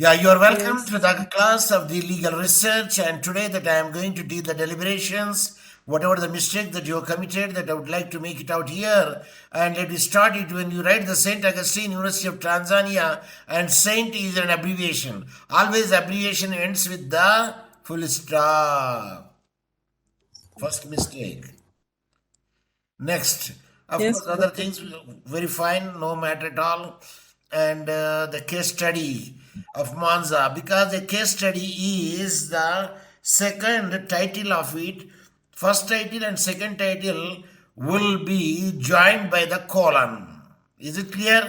Yeah, you are welcome to Yes. the class of the legal research, and today that I am going to deal the deliberations, whatever the mistake that you have committed, that I would like to make it out here. And let me start it when you write the Saint Augustine University of Tanzania, and Saint is an abbreviation. Always abbreviation ends with the full stop. First mistake. Next, of Yes, course, other Professor. things very fine, no matter at all. And the case study of Monza, because the case study is the second title of it. First title and second title will be joined by the colon. Is it clear?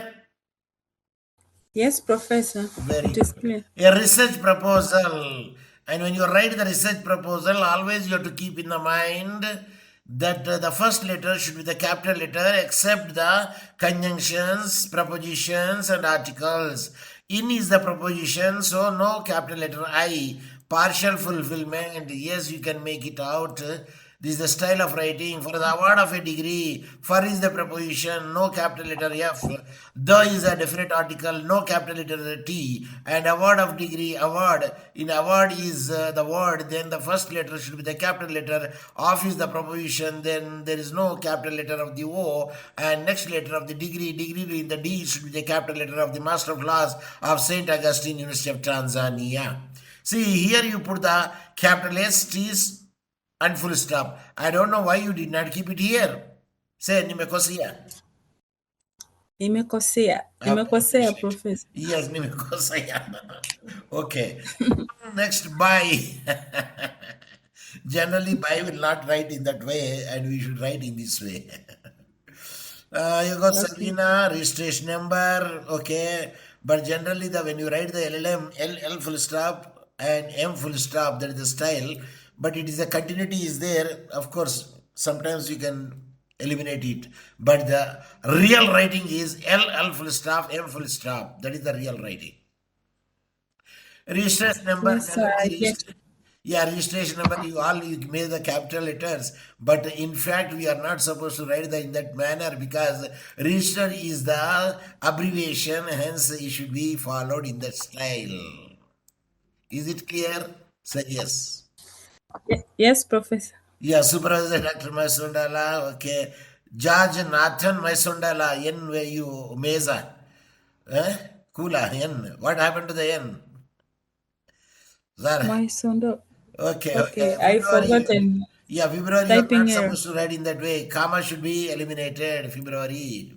Yes, Professor. Very It is good. clear. A research proposal. And when you write the research proposal, always you have to keep in the mind that the first letter should be the capital letter except the conjunctions, prepositions, and articles. In is the preposition, so no capital letter I. Partial fulfillment. Yes, you can make it out. This is the style of writing. For the award of a degree, for is the preposition, no capital letter F. The is a definite article, no capital letter T. And award of degree, award. In award is the word, then the first letter should be the capital letter. Of is the preposition, then there is no capital letter of the O. And next letter of the degree, degree in the D should be the capital letter of the Master of Laws of St. Augustine University of Tanzania. See, here you put the capital S, T's, and full stop. I don't know why you did not keep it here. Say, nimekosia. Nimekosea. I Nimekosea, appreciate. Professor. Yes, nimekosia. Okay. Next, by. Generally, by will not write in that way, and we should write in this way. You got Okay. Sabina, registration number, okay. But generally, when you write the LLM, L full stop and M full stop, that is the style. But it is the continuity is there. Of course, sometimes you can eliminate it. But the real writing is L full stop, M full stop. That is the real writing. Registration number, Yes, sir. generally I get. yeah, registration number, you made the capital letters, but in fact, we are not supposed to write that in that manner because register is the abbreviation, hence it should be followed in that style. Is it clear? Say yes. Yes, Professor. Yeah, Supervisor Dr. Maisundala, okay. Judge Nathan Maisundala, N where you Mesa. Eh? Kula, N. What happened to the N? Sir. My son. Okay, Okay, okay. I February. forgotten Yeah, February, you're not typing error. supposed to write in that way. Comma should be eliminated. February.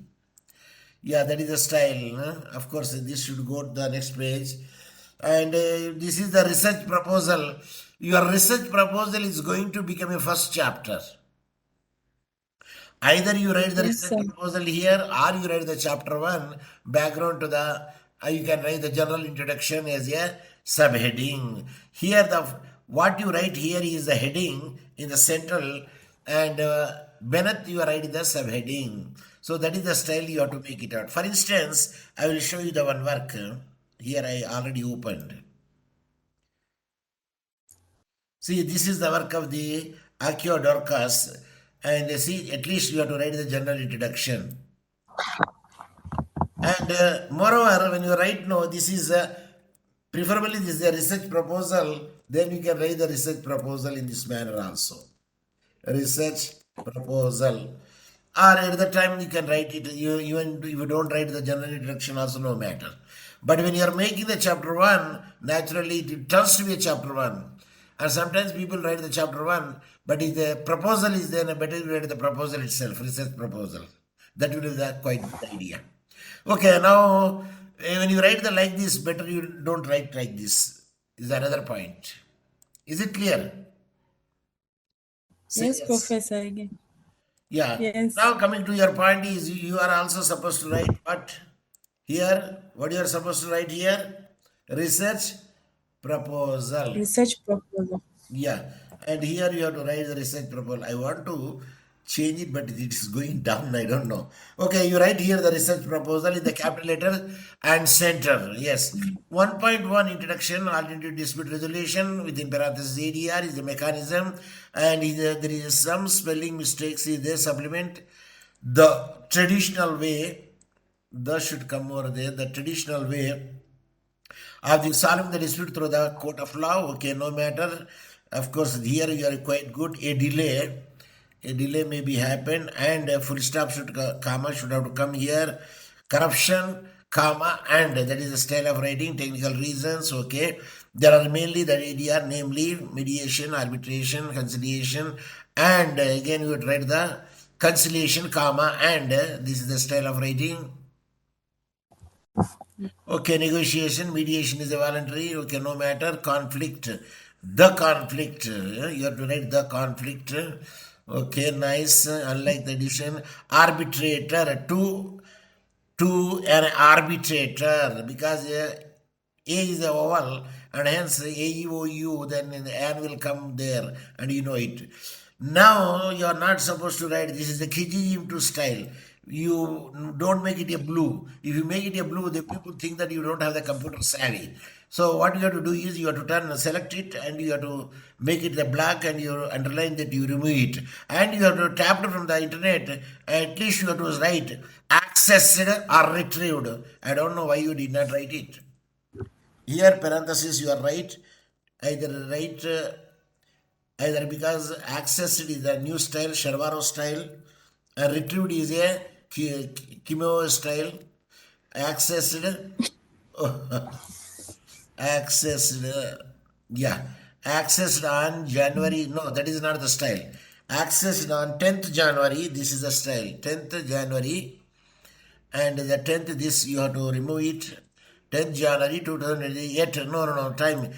Yeah, that is the style. Of course, this should go to the next page. And this is the research proposal. Your research proposal is going to become a first chapter. Either you write the Yes, research sir. proposal here or you write the chapter 1 background to the, you can write the general introduction as a subheading. Here the what you write here is the heading in the central and beneath you are writing the subheading. So that is the style you have to make it out. For instance, I will show you the one work. Here I already opened. See, this is the work of the Accio Dorcas. And see, at least you have to write the general introduction. And moreover, when you write no, this is preferably this is a research proposal, then you can write the research proposal in this manner also. Research proposal. Or at the time you can write it, even if you don't write the general introduction also no matter. But when you are making the chapter 1, naturally it turns to be a chapter 1. And sometimes people write the chapter 1, but if the proposal is there, better you write the proposal itself, research proposal. That will be the quite good idea. Okay, now when you write the like this, better you don't write like this. Is another point. Is it clear? Say Yes, yes. Professor, again. Yeah. Yes. Now coming to your point is you are also supposed to write what here? What you are supposed to write here? Research proposal. Research proposal. Yeah, and here you have to write the research proposal. I want to change it, but it is going down. I don't know. Okay, you write here the research proposal in the capital letter and center. Yes. 1.1 introduction, alternative dispute resolution within parenthesis ADR is the mechanism, and there is some spelling mistakes. Is there supplement the traditional way? The should come over there. The traditional way Of the solving the dispute through the court of law, okay, no matter. Of course, here you are quite good. A delay may be happened, and a full stop should comma should have to come here. Corruption, comma, and that is the style of writing. Technical reasons, okay. There are mainly the idea, namely mediation, arbitration, conciliation, and again you would write the conciliation, comma, and this is the style of writing. Okay, negotiation, mediation is a voluntary, okay, no matter. Conflict, the conflict, you have to write the conflict. Okay, nice. Unlike the addition, arbitrator, to an arbitrator, because A is a vowel, and hence A, E, O, U, then the N will come there, and you know it. Now you are not supposed to write this is the Kijiji style. You don't make it a blue. If you make it a blue, the people think that you don't have the computer savvy. So what you have to do is you have to select it, and you have to make it the black, and you underline that, you remove it, and you have to tap it from the internet. At least you have to write accessed or retrieved. I don't know why you did not write it. Here parenthesis you are right. Either because accessed is the new style, Sharvaro style, and retrieved is a Kimio style. Accessed, accessed on January. No, that is not the style. Accessed on 10th January. This is the style. 10th January, and the 10th, this you have to remove it. 10th January 2008. No. Time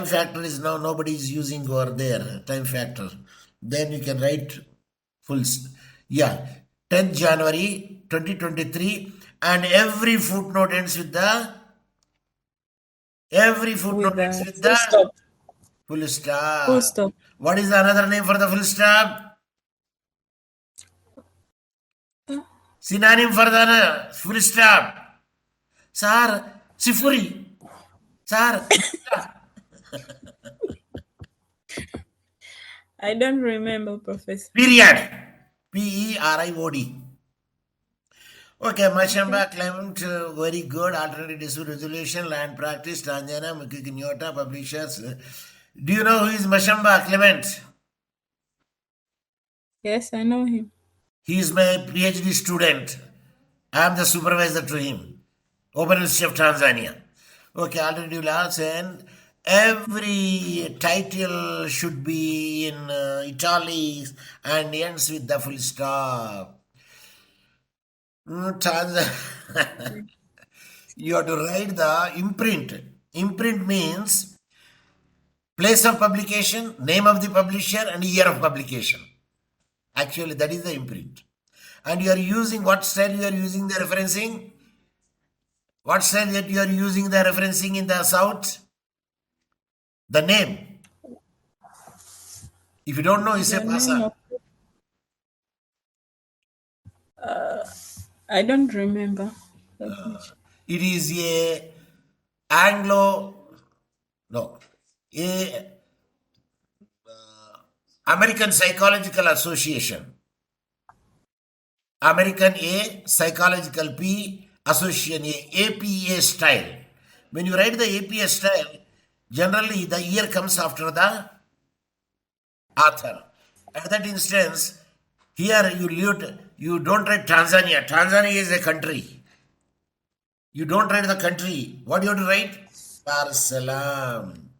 factor is now nobody is using over there. Time factor. Then you can write full. 10th January 2023, and every footnote ends with the. Full stop. Full stop. What is another name for the full stop? Synonym for the full stop. Sir, Sifuri. Sir. I don't remember, Professor. Period. Period. Okay, Mashamba Clement, very good. Alternative dispute resolution, land practice, Tanjana, Mukikinyota, publishers. Do you know who is Mashamba Clement? Yes, I know him. He is my PhD student. I am the supervisor to him. Open University of Tanzania. Okay, alternative laws, and every title should be in italics and ends with the full stop. You have to write the imprint. Imprint means place of publication, name of the publisher, and year of publication. Actually, that is the imprint. And you are using what style you are using the referencing? What style that you are using the referencing in the South? The name. If you don't know, you say Pasa. I don't remember. It is a American Psychological Association. American A, Psychological P, Association A, APA style. When you write the APA style, generally the year comes after the author. At that instance, here you don't write Tanzania. Tanzania is a country. You don't write the country. What do you have to write? Dar es Salaam.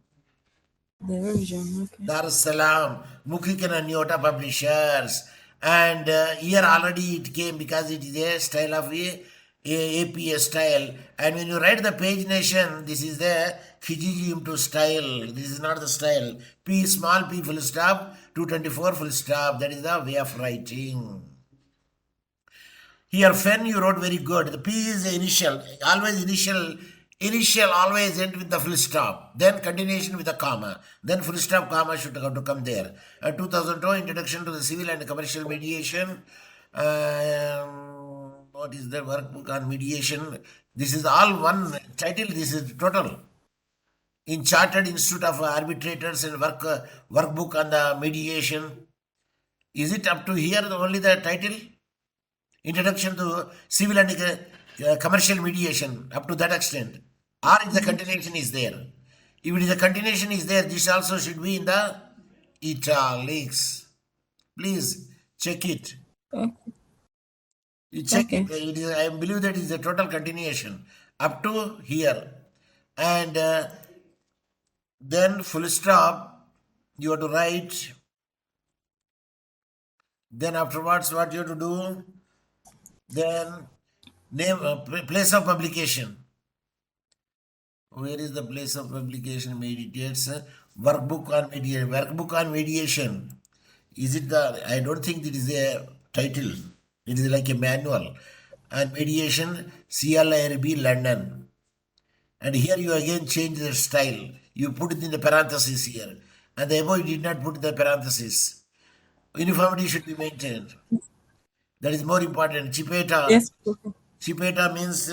The region, okay. Dar es Salaam. Mukhikan and Nyota publishers. And here already it came because it is a style of a APA style. And when you write the page nation, this is the Kijiji into style. This is not the style. P, small p, full stop. 224 full stop. That is the way of writing. Here, Fen, you wrote very good. The P is the initial. Always initial always end with the full stop. Then continuation with a comma. Then full stop, comma should have to come there. 2002, Introduction to the Civil and Commercial Mediation. What is the workbook on mediation? This is all one title. This is total. In Chartered Institute of Arbitrators and workbook on the mediation. Is it up to here only the title? Introduction to Civil and Commercial Mediation, up to that extent. or if the continuation is there. If it is a continuation is there, this also should be in the italics. Please check it. Okay. You check it. Okay. It is, I believe that is a total continuation up to here. And then full stop, you have to write. Then afterwards, what you have to do? Then name, place of publication. Where is the place of publication? Meditates workbook on mediation. Workbook on mediation. Is it the? I don't think it is a title. It is like a manual. And mediation, CLIRB London. And here you again change the style. You put it in the parenthesis here. And the above you did not put the parenthesis. Uniformity should be maintained. That is more important. Chipeta. Yes, Professor. Chipeta means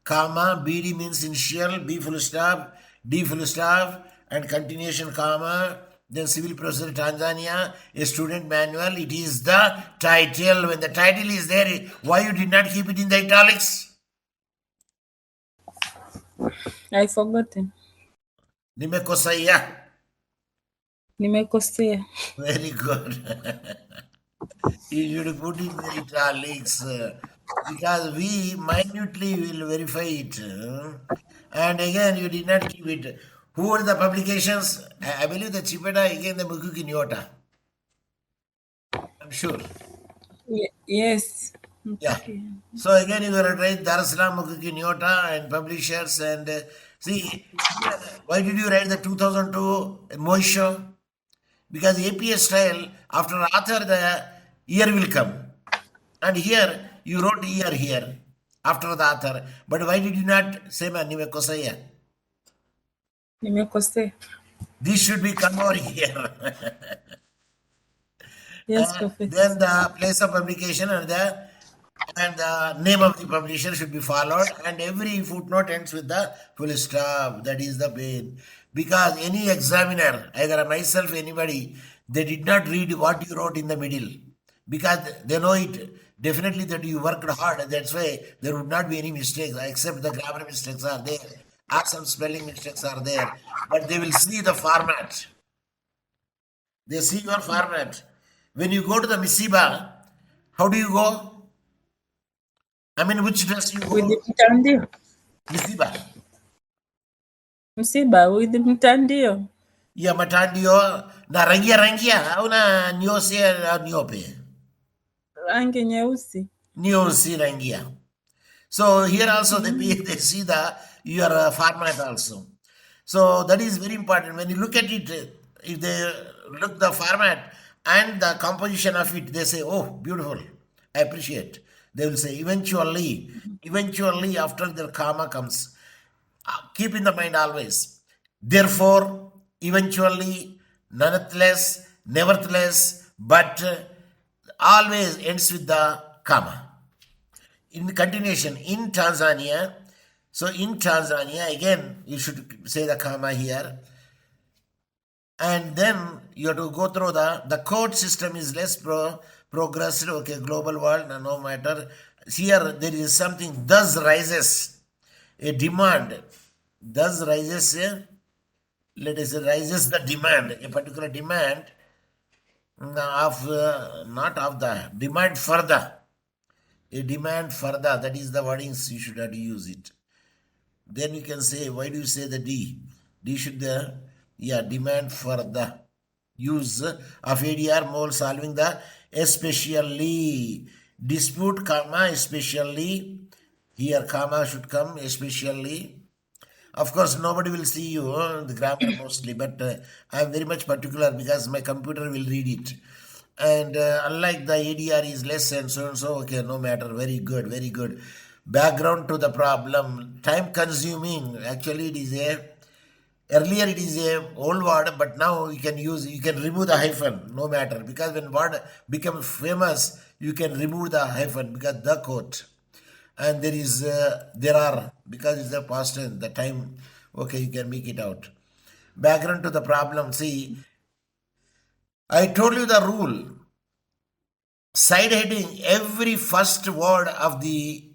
comma, BD means initial, B full stop, D full stop, and continuation comma. Then civil procedure Tanzania, a student manual. It is the title. When the title is there, why you did not keep it in the italics? I forgotten. Nimekosea. Nimekosea. Very good. You should put in the italics because we minutely will verify it. And again, you did not keep it. Who are the publications? I believe the Chipeta, again the Mukuki Nyota. I'm sure. Yes. Yeah. Okay. So again, you will write Dar es Salaam Mukuki Nyota and publishers and see, why did you write the 2002 Moisho? Because APS style, after author, the year will come. And here, you wrote year here, after the author. But why did you not say Nimekosaya? Nimekosea. This should be come over here. Yes, Professor. Then the place of publication and the name of the publisher should be followed, and every footnote ends with the full stop. That is the pain. Because any examiner, either myself, anybody, they did not read what you wrote in the middle. Because they know it definitely that you worked hard. That's why there would not be any mistakes, except the grammar mistakes are there, or some spelling mistakes are there. But they will see the format. They see your format. When you go to the Misiba, how do you go? I mean, which dress you With go? the mtandio. Misiba. Msiba with the mtandio. Ya matandio na rangia au na nyeusi au nyeupe? Rangi nyeusi. Nyeusi rangia. So here also they see the your format also. So that is very important. When you look at it, if they look the format and the composition of it, they say, oh, beautiful. I appreciate. They will say eventually after the comma comes. Keep in the mind always. Therefore, eventually, nonetheless, nevertheless, but always ends with the comma. In continuation, in Tanzania, so in Tanzania, again, you should say the comma here. And then you have to go through the court system is less progressive, okay, global world, no matter. Here there is something, thus rises a demand. Thus rises let us say, rises the demand, a particular demand of, not of the, demand further. A demand further, that is the wordings you should have to use it. Then you can say, why do you say the D? D should demand for the use of ADR mole solving the especially dispute, comma, especially. Here comma should come, especially. Of course, nobody will see you, the grammar mostly, but I am very much particular because my computer will read it. And unlike the ADR is less and so, okay, no matter, very good, very good. Background to the problem, time consuming, actually it is earlier it is a old word, but now you can remove the hyphen, no matter, because when word becomes famous, you can remove the hyphen because the quote. And there are, because it's the past tense, the time, okay, you can make it out. Background to the problem, see, I told you the rule. Side heading, every first word of the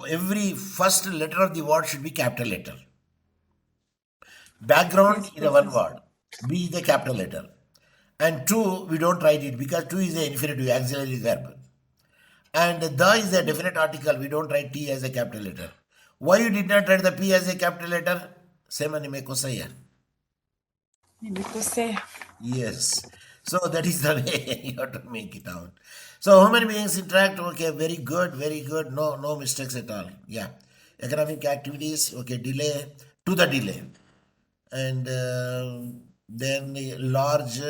Every first letter of the word should be capital letter. Background Yes, is a one Professor. word. B is the capital letter. And two, we don't write it because two is the infinitive auxiliary verb. And the is a definite article. We don't write T as a capital letter. Why you did not write the P as a capital letter? Sema nimekosea. Nimekosea. Yes. So that is the way you have to make it out. So human beings interact. Okay, very good, very good. No mistakes at all. Yeah. Economic activities. Okay, delay to the delay, and then the large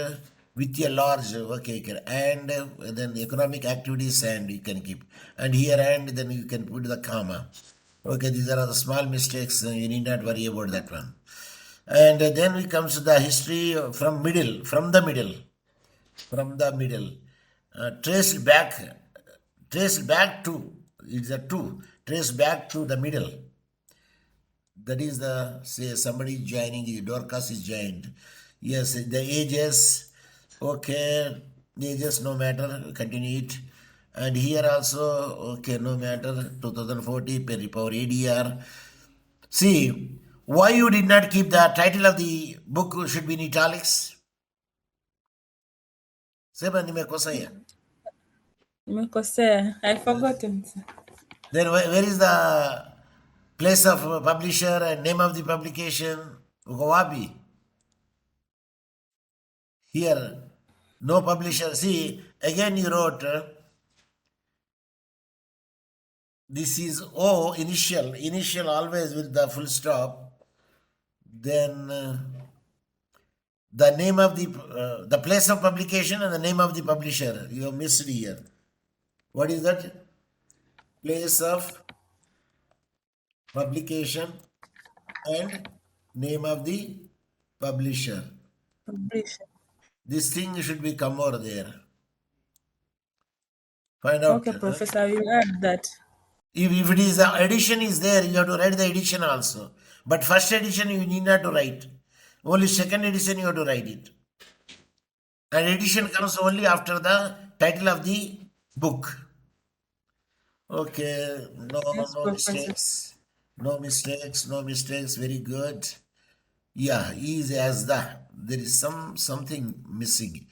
with a large. Okay, and then economic activities, and you can keep, and here and then you can put the comma. Okay, these are the small mistakes. You need not worry about that one. And then we comes to the history from the middle, traced back to, it's a two, traced back to the middle. That is the, say somebody is joining, Dorcas is joined. Yes, the ages, okay, ages no matter, continue it. And here also, okay, no matter, 2040, per power ADR. See, why you did not keep the title of the book should be in italics? Sema nimekosea. Nimekosea. I forgotten, sir. Then where is the place of publisher and name of the publication? Uko wapi? Here, no publisher. See, again you wrote, this is O, initial always with the full stop. Then the name of the place of publication and the name of the publisher. You have missed here. What is that? Place of publication and name of the publisher. Publisher. This thing should be come over there. Find out. Okay, Professor, I will add that. If it is the edition is there, you have to write the edition also. But first edition you need not to write. Only second edition you have to write it. And edition comes only after the title of the book. Okay, Yes, no Professor. mistakes. No mistakes. Very good. Yeah, is as the. There is something missing.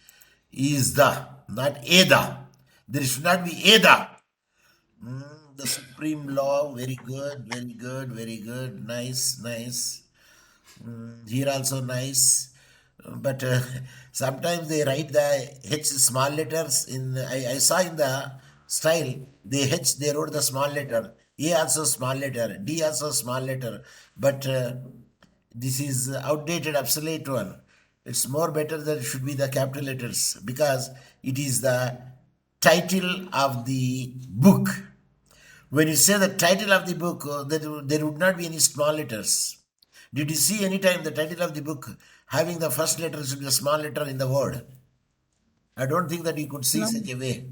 Is the, not Eda. There should not be Eda. The supreme law, very good, very good, very good. Nice. Here also nice. But sometimes they write the H small letters in. I saw in the style the H they wrote the small letter. A also small letter. D also small letter. But this is outdated, obsolete one. It's more better that it should be the capital letters because it is the title of the book. When you say the title of the book, there would not be any small letters. Did you see any time the title of the book having the first letter should be a small letter in the word? I don't think that you could see No. such a way.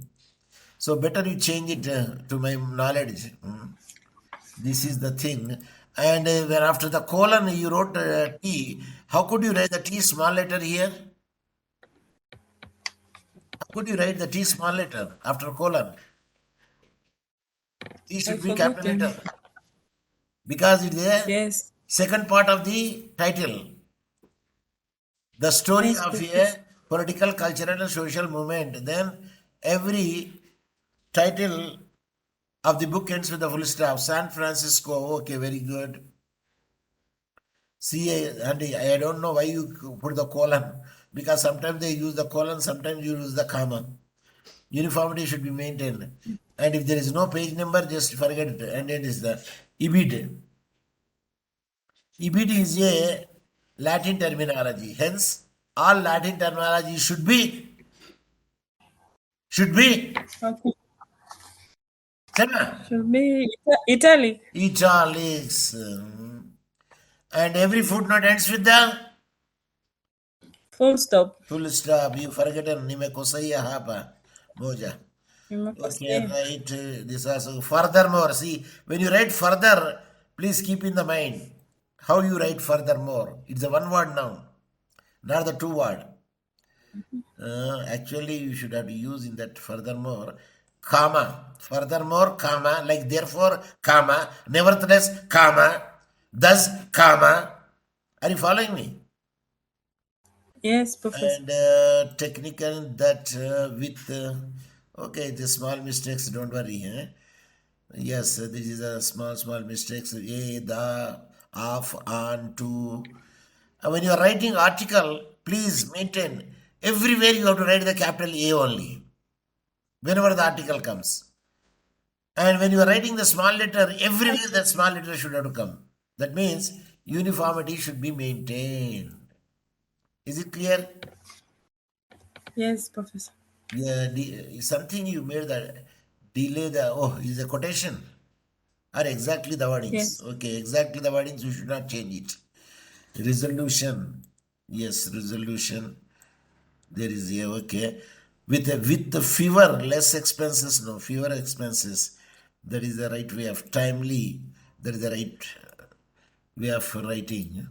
So better you change it to my knowledge. This is the thing. And when after the colon you wrote T, how could you write the T small letter here? How could you write the T small letter after colon? T I should be capital forgotten. letter because it's the Yes. second part of the title. The story Yes, of a Professor. political, cultural, and social movement. Then every title of the book ends with a full stop. San Francisco. Okay, very good. See, and I don't know why you put the colon because sometimes they use the colon, sometimes you use the comma. Uniformity should be maintained. And if there is no page number, just forget it. And it is the EBIT. EBIT is a Latin terminology. Hence, all Latin terminology should be Okay. Sema, Should be italic. italics. And every footnote ends with the Full stop. full stop. You forgotten. Nimekosea hapa. Moja. Okay, Nimekosea. right. This also. Furthermore, see, when you write further, please keep in the mind how you write furthermore. It's a one word noun, not the two word. Actually, you should have to use in that furthermore. comma. Furthermore, comma, like therefore, comma, nevertheless, comma, thus, comma. Are you following me? Yes, Professor. And technical that with, okay, the small mistakes, don't worry. Yes, this is a small mistakes. A, the, of, on, to. When you are writing article, please maintain everywhere you have to write the capital A only whenever the article comes. And when you are writing the small letter, everywhere that small letter should have to come. That means uniformity should be maintained. Is it clear? Yes, Professor. Yeah, something you made that delay the, oh, is a quotation or exactly the wordings. Yes. Okay, exactly the wordings, you should not change it. Resolution. Yes, resolution. There is a, okay. With the fewer, less expenses, no, fewer expenses. That is the right way of timely. That is the right way of writing.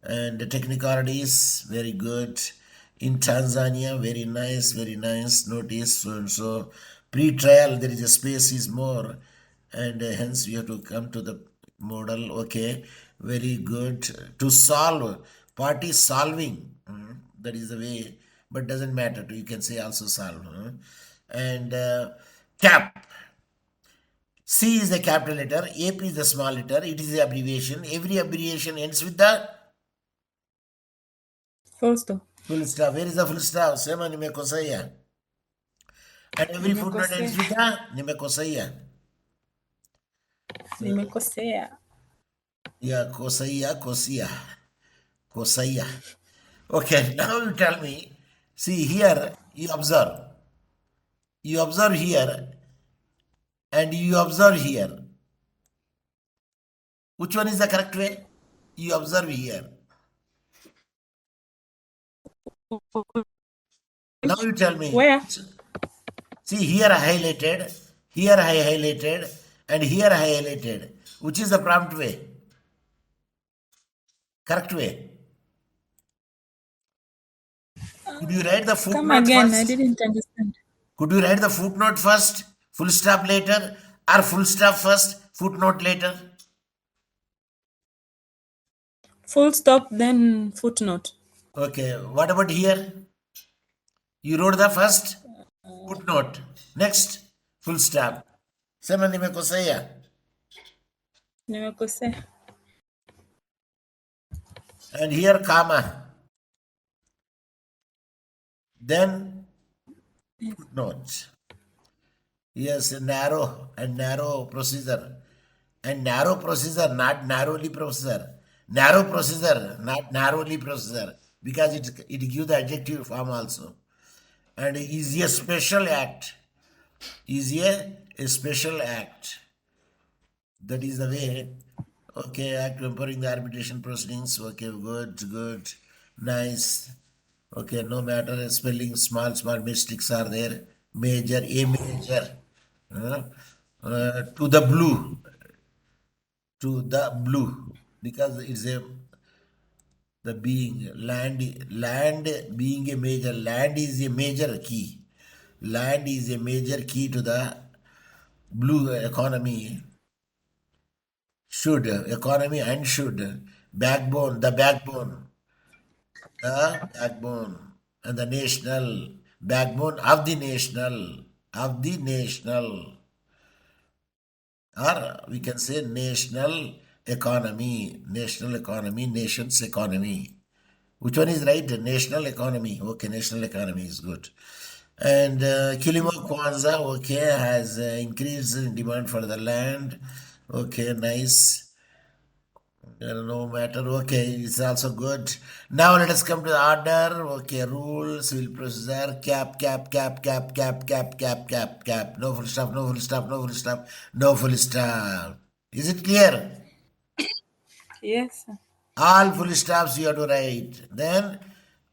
And the technicalities, very good. In Tanzania, very nice. Notice so and so. Pre-trial, there is a space is more, and hence we have to come to the modal. Okay, very good. To solve, party solving. That is the way, but doesn't matter. You can say also solve. And cap. C is the capital letter, AP is the small letter, it is the abbreviation. Every abbreviation ends with the Full stop. full stop. Where is the full stop? Sema nimekosea. And every footnote ends Nimekosea. with the nimekosea. Nimekosea. Yeah, kosea. Okay, now you tell me. See here, you observe. You observe here and you observe here. Which one is the correct way? You observe here. Now you tell me. Where? See here I highlighted, here I highlighted, and here I highlighted. Which is the prompt way? Correct way. Could you write the Come footnote again. I first? didn't understand. Could you write the footnote first, full stop later, or full stop first, footnote later? Full stop, then footnote. Okay, what about here? You wrote the first footnote. Next, full stop. Sema nimekosea. Nimekosea. And here, comma. Then, footnote. Yes, narrow procedure. And narrow procedure, not narrowly procedure. Narrow procedure, not narrowly procedure. Because it gives the adjective form also. And is a special act. Is a special act. That is the way. Okay, act empowering the arbitration proceedings. Okay, good, nice. Okay, no matter spelling, small mistakes are there. Major, a major. Uh, to the blue, because it's a the being land being a major, land is a major key. Land is a major key to the blue economy. Should economy and should backbone, the backbone and the national backbone of the national, or we can say national economy, nation's economy. Which one is right? National economy. Okay, national economy is good. And Kilimo Kwanzaa, okay, has increased in demand for the land. Okay, nice. No matter, okay, it's also good. Now let us come to the order. Okay, rules, civil procedure, cap. No full stop, no full stop, no full stop, no full stop. Is it clear? Yes, sir. All full stops you have to write. Then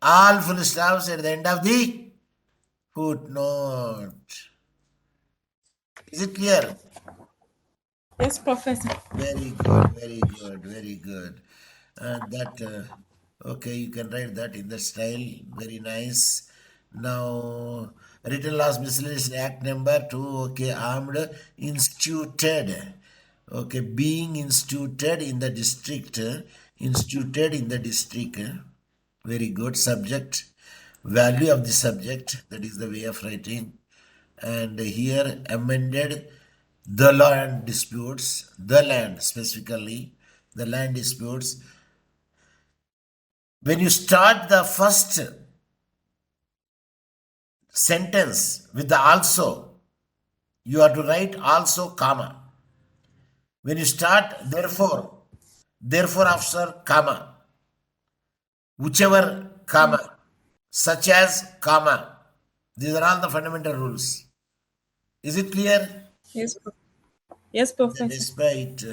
all full stops at the end of the footnote. Is it clear? Yes, Professor. Very good. And that, okay, you can write that in the style. Very nice. Now, Written Laws Miscellaneous Act number 2. Okay, armed, instituted. Okay, being instituted in the district. Instituted in the district. Very good. Subject. Value of the subject. That is the way of writing. And here amended the land disputes. The land specifically. The land disputes. When you start the first sentence with the also, you have to write also comma. When you start therefore after comma, whichever comma, such as comma. These are all the fundamental rules. Is it clear? Yes, yes, Professor. Despite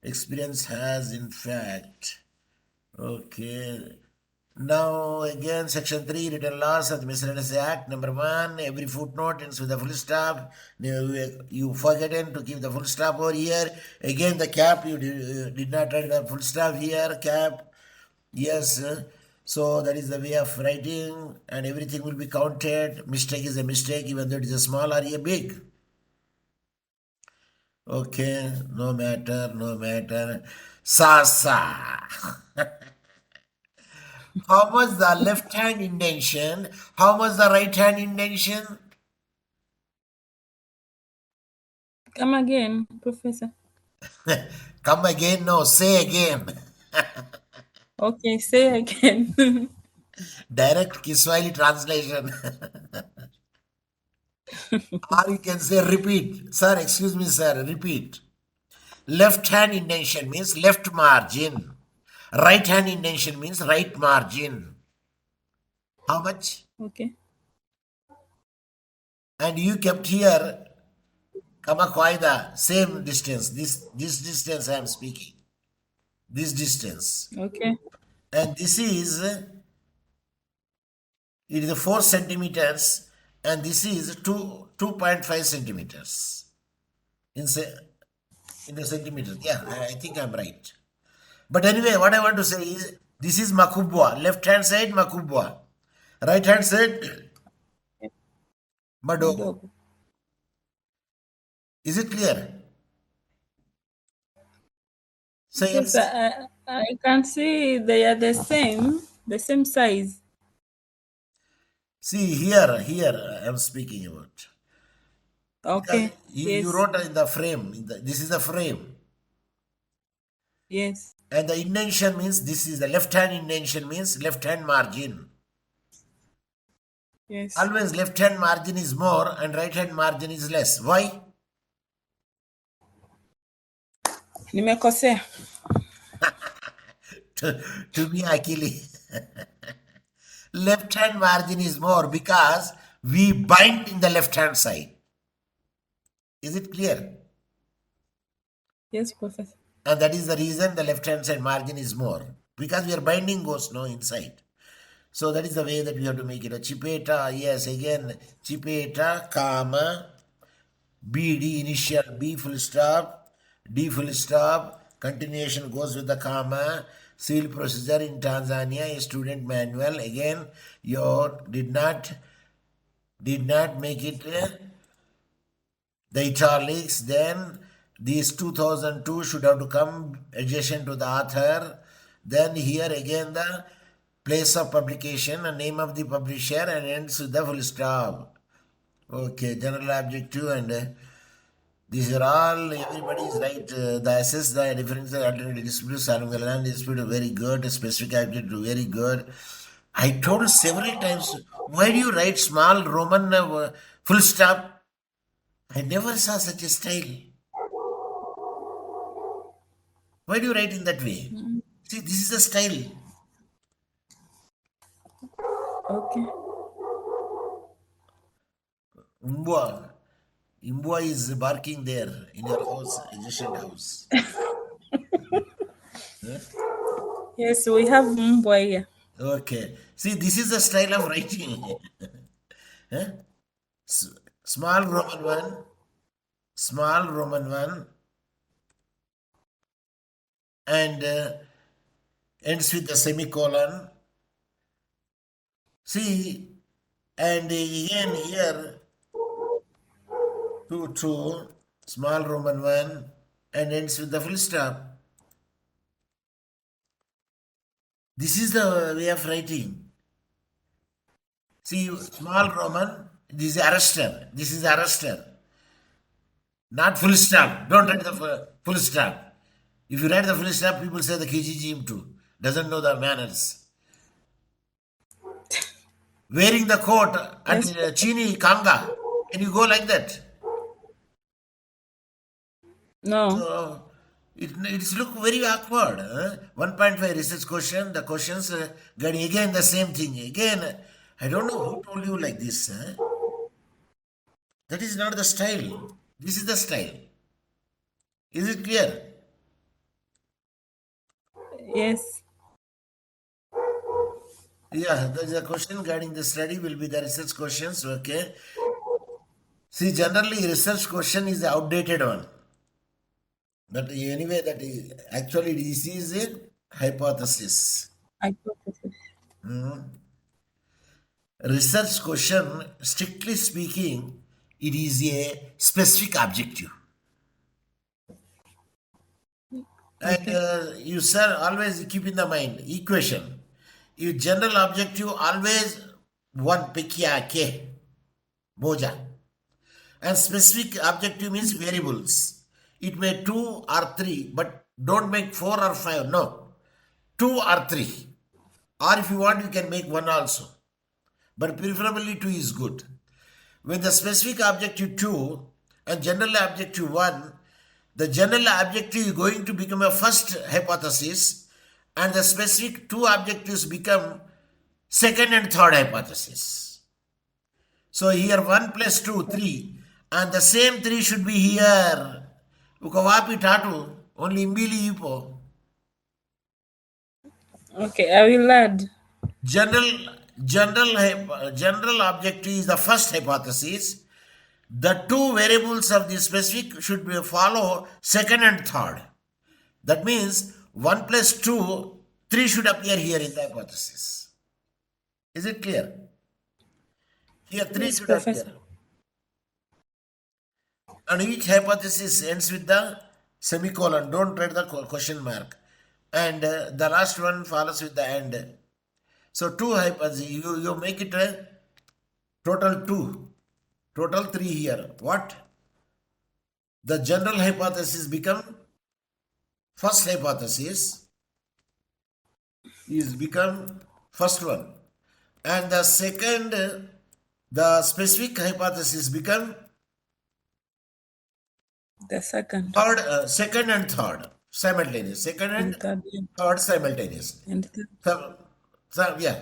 experience has in fact. Okay. Now again, section 3, written laws of the Miscellaneous Act. Number 1, every footnote ends with a full stop. You forgotten to keep the full stop over here. Again, the cap, you did not write the full stop here. Cap, yes. So that is the way of writing, and everything will be counted. Mistake is a mistake, even though it is a small or a big. Okay, no matter, no matter. Sasa. How much the left hand indentation? How much the right hand indentation? Come again, Professor. Come again? No, say again. Okay, say again. Direct Kiswahili translation. Or you can say repeat. Sir, excuse me, sir, repeat. Left hand indentation means left margin. Right hand indentation means right margin. How much? Okay. And you kept here, kama qaida, same distance. This distance I am speaking. This distance. Okay. And this is, it is 4 centimeters, and this is 2.5 centimeters. In the centimeters. Yeah, I think I'm right. But anyway, what I want to say is, this is makubwa. Left hand side, makubwa. Right hand side, madogo. Madogo. Is it clear? Say Yes, yes. I can see they are the same size. See, here I'm speaking about. Because Okay. you Yes. wrote in the frame. This is the frame. Yes. And the indentation means, this is the left hand indentation means left hand margin. Yes. Always left hand margin is more and right hand margin is less. Why? Nimekosea. To be Akili. Left hand margin is more because we bind in the left hand side. Is it clear? Yes, Professor. And that is the reason the left hand side margin is more. Because we are binding goes no inside. So that is the way that we have to make it. A chipeta, yes, again, chipeta, comma, BD initial, B full stop, D full stop, continuation goes with the comma, civil procedure in Tanzania, a student manual, again, you did not make it the italics, then these 2002 should have to come adjacent to the author, then here again the place of publication and name of the publisher and ends with the full stop. Okay, general objective and these are all, everybody is right. The assess the difference alternative dispute, solving the land dispute, very good. Specific objective, very good. I told several times, why do you write small Roman full stop? I never saw such a style. Why do you write in that way? See, this is the style. Okay. Umbwa. Umbwa is barking there in your house, adjacent house. Huh? Yes, we have mbwa here. Okay. See, this is the style of writing. Huh? Small Roman one, small Roman one, and ends with a semicolon. See, And again here, 2, 2, small Roman 1, and ends with the full stop. This is the way of writing. See, small Roman, this is arrester. This is arrester. Not full stop. Don't write the full stop. If you write the full stop, people say the KGGM too. Doesn't know the manners. Wearing the coat and Yes. chini kanga. Can you go like that? No. So it's look very awkward. 1.5 research question. The questions getting again the same thing. Again, I don't know who told you like this. That is not the style. This is the style. Is it clear? Yes. Yeah, the question regarding the study will be the research questions. Okay. See, generally research question is the outdated one. But anyway, that is actually this is a hypothesis. Hypothesis. Research question, strictly speaking, it is a specific objective. And Okay. you sir always keep in the mind equation. Your general objective always one pekya k moja. And specific objective means variables. It may two or three, but don't make four or five. No, two or three. Or if you want, you can make one also. But preferably two is good. When the specific objective 2 and general objective 1, the general objective is going to become a first hypothesis and the specific two objectives become second and third hypothesis. So here 1 plus 2, 3 and the same 3 should be here. Ukawapi tatu, only mbili ipo. Okay, I will add. General objective is the first hypothesis. The two variables of the specific should be follow second and third. That means 1 plus 2, 3 should appear here in the hypothesis. Is it clear? Here 3 Yes, should appear. Professor. And each hypothesis ends with the semicolon. Don't write the question mark. And the last one follows with the end. So two hypotheses. You make it a total 2. Total 3 here. What? The general hypothesis become first hypothesis is become first one. And the second, the specific hypothesis become The second third, second and third simultaneous. Second and and third. Yeah. third simultaneous. And third. So yeah,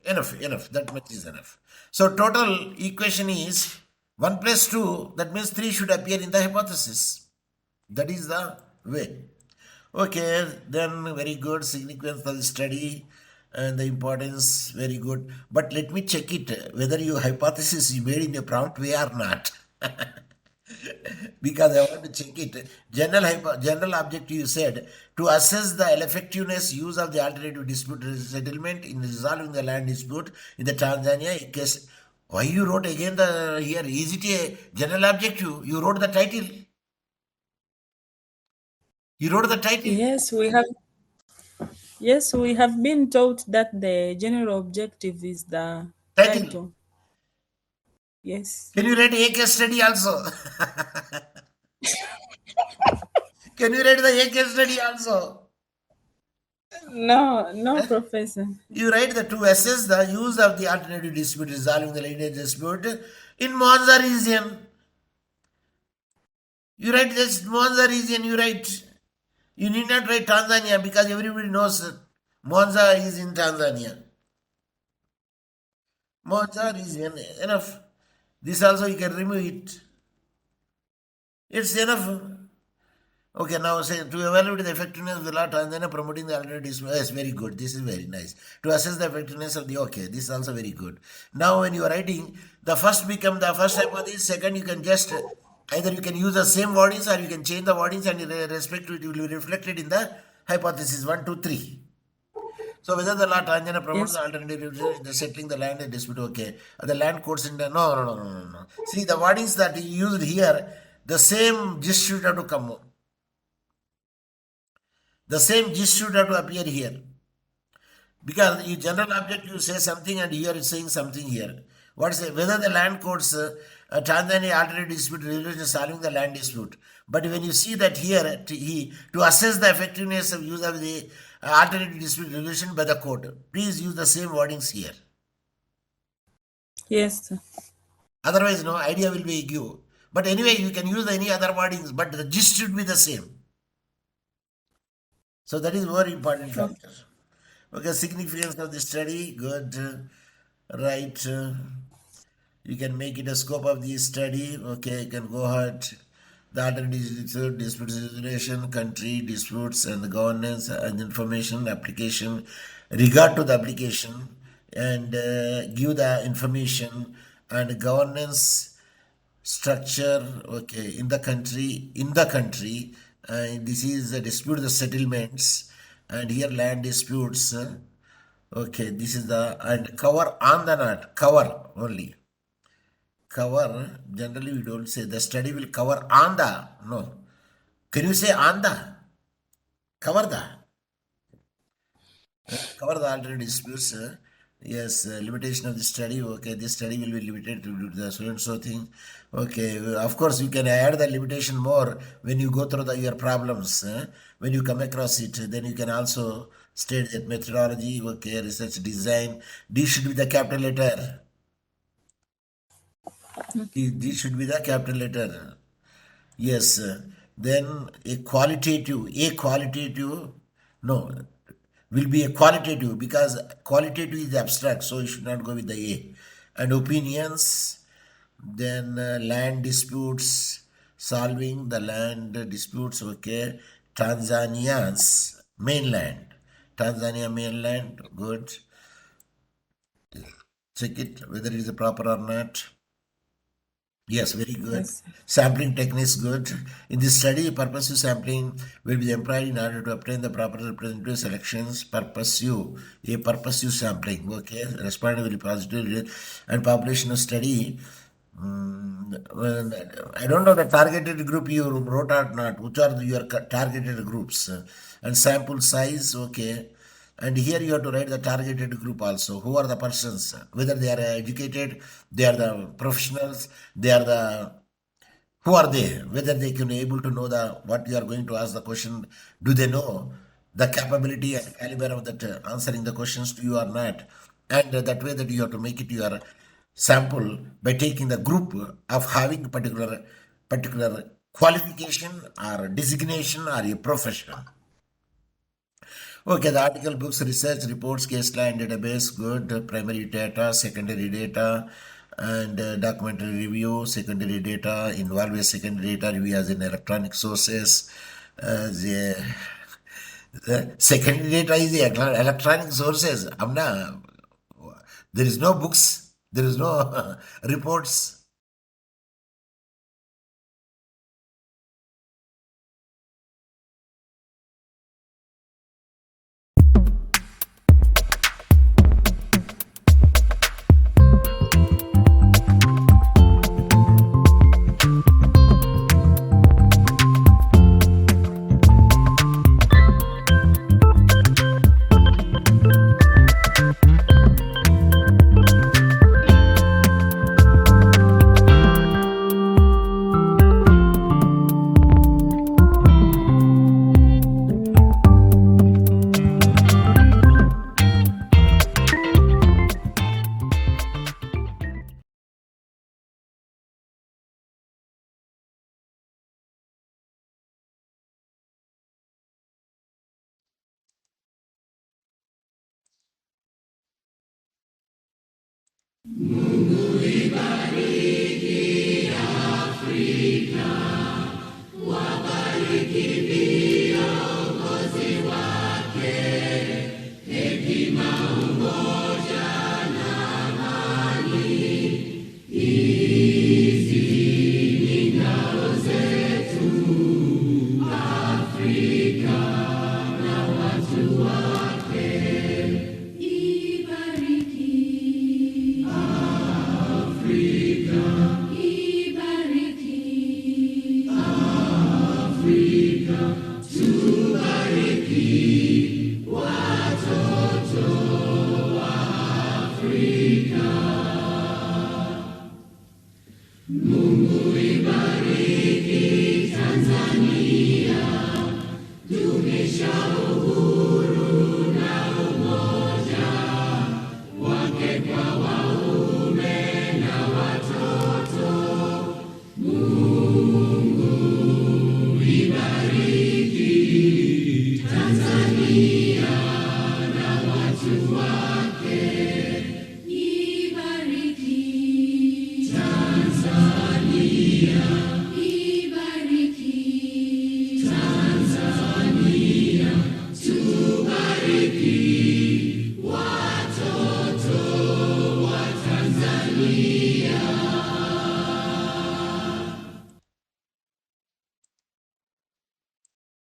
enough. That much is enough. So total equation is 1 plus 2. That means 3 should appear in the hypothesis. That is the way. Okay, then very good significance of the study and the importance, very good. But let me check it whether your hypothesis is made in a prompt way or not. Because I want to check it. General objective you said to assess the effectiveness use of the alternative dispute settlement in resolving the land dispute in the Tanzania case. Why you wrote again the here? Is it a general objective? You wrote the title. You wrote the title. Yes, we have. Yes, we have been taught that the general objective is the Title. title. Yes. Can you write a case study also? Can you write the a case study also? No, no, Professor. You write the to assess the use of the alternative dispute resolving the lineage dispute in Monza region. You write this Monza region, you write. You need not write Tanzania because everybody knows Monza is in Tanzania. Monza region, enough. This also you can remove it. It's enough. Okay, now say to evaluate the effectiveness of the law Tanzania promoting the alternative dispute. Yes, very good. This is very nice. To assess the effectiveness of the okay, this is also very good. Now when you are writing, the first become the first hypothesis, second you can just either you can use the same wordings or you can change the wordings and in respect to it will be reflected in the hypothesis 1, 2, 3. So whether the law tangent promotes Yes. the alternative division in the settling the land dispute, okay. The land courts in the no. See the wordings that you used here, the same gist should have to come. The same gist should have to appear here. Because in general object you say something and here it's saying something here. What is it? Whether the land courts Tanzania alternative dispute resolution is solving the land dispute. But when you see that here, to assess the effectiveness of use of the alternative dispute resolution by the court, please use the same wordings here. Yes, sir. Otherwise, no idea will be give. But anyway, you can use any other wordings, but the gist should be the same. So that is very important factor. Okay, significance of the study, good, right. You can make it a scope of the study. Okay, you can go ahead. The alternative dispute resolution, country disputes, and the governance and information application, regard to the application, and give the information and governance structure. Okay, in the country, this is the dispute the settlements, and here land disputes. Okay, this is the and cover on the not cover only. Cover, generally we don't say the study will cover on the, no. Can you say on the? Cover the. Cover the alternate disputes. Yes, limitation of the study. Okay, this study will be limited to the so and so thing. Okay, of course you can add the limitation more when you go through your problems. When you come across it, then you can also state that methodology. Okay, research design. D should be the capital letter. This should be the capital letter. Yes. Then a qualitative, no, will be a qualitative because qualitative is abstract, so you should not go with the A. And opinions, then land disputes, solving the land disputes, okay. Tanzania mainland, good. Check it whether it is proper or not. Yes, very good. Yes. Sampling techniques good. In this study, purposive sampling will be employed in order to obtain the proper representative selections. Purposive sampling. Okay, responding very positively. And population study. I don't know the targeted group you wrote or not. Which are your targeted groups? And sample size. Okay. And here you have to write the targeted group also. Who are the persons? Whether they are educated, they are the professionals, they are the who are they? Whether they can be able to know the what you are going to ask the question. Do they know the capability and caliber of that answering the questions to you or not? And that way that you have to make it your sample by taking the group of having particular qualification or designation or a profession. Okay, the article, books, research, reports, case law and database, good. Primary data, secondary data, and documentary review, secondary data, involve secondary data review as in electronic sources. The secondary data is the electronic sources. Amna, there is no books, there is no reports. Tubariki